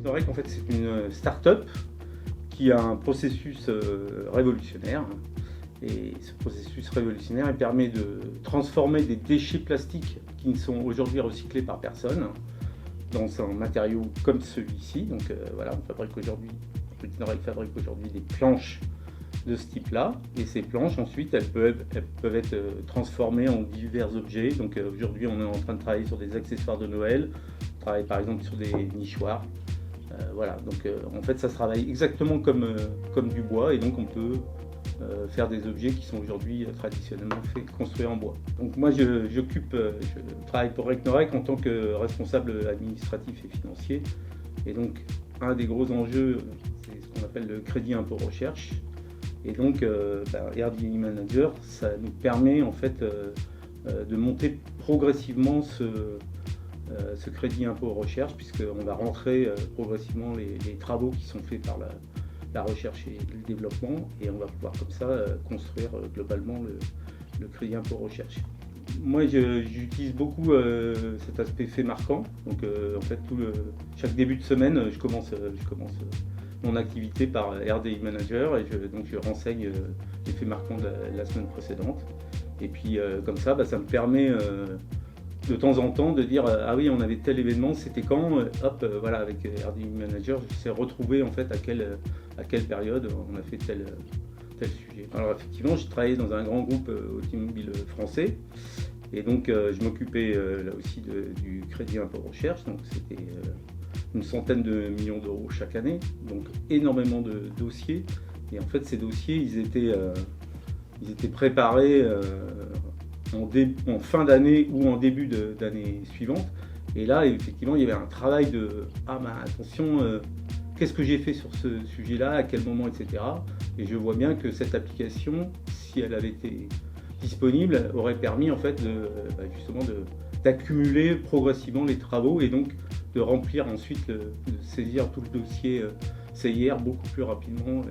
Rectorec, en fait, c'est une start-up qui a un processus révolutionnaire. Et ce processus révolutionnaire, il permet de transformer des déchets plastiques qui ne sont aujourd'hui recyclés par personne dans un matériau comme celui-ci. Donc voilà, Petit Norec fabrique aujourd'hui des planches de ce type-là. Et ces planches, ensuite, elles peuvent être transformées en divers objets. Donc aujourd'hui, on est en train de travailler sur des accessoires de Noël. On travaille par exemple sur des nichoirs. Voilà, donc en fait, ça se travaille exactement comme du bois. Et donc on peut faire des objets qui sont aujourd'hui traditionnellement construits en bois. Donc moi je travaille pour Rectorec en tant que responsable administratif et financier. Et donc un des gros enjeux, c'est ce qu'on appelle le crédit impôt recherche. Et donc RD Manager, ça nous permet en fait de monter progressivement ce crédit impôt recherche, puisqu'on va rentrer progressivement les travaux qui sont faits par la recherche et le développement, et on va pouvoir comme ça construire globalement le crédit impôt recherche. Moi j'utilise beaucoup cet aspect fait marquant, donc en fait chaque début de semaine je commence mon activité par RDI Manager et je renseigne les faits marquants de la semaine précédente, et puis comme ça me permet de temps en temps de dire ah oui, on avait tel événement, c'était quand, voilà, avec RD Manager je sais retrouver en fait à quelle période on a fait tel sujet. Alors effectivement, j'ai travaillé dans un grand groupe automobile français, et donc je m'occupais là aussi du crédit impôt recherche, donc c'était une centaine de millions d'euros chaque année, donc énormément de dossiers. Et en fait ces dossiers ils étaient préparés en fin d'année ou en début d'année suivante. Et là, effectivement, il y avait un travail de attention, qu'est-ce que j'ai fait sur ce sujet-là, à quel moment, etc. Et je vois bien que cette application, si elle avait été disponible, aurait permis en fait justement d'accumuler progressivement les travaux et donc de remplir ensuite, de saisir tout le dossier CIR beaucoup plus rapidement.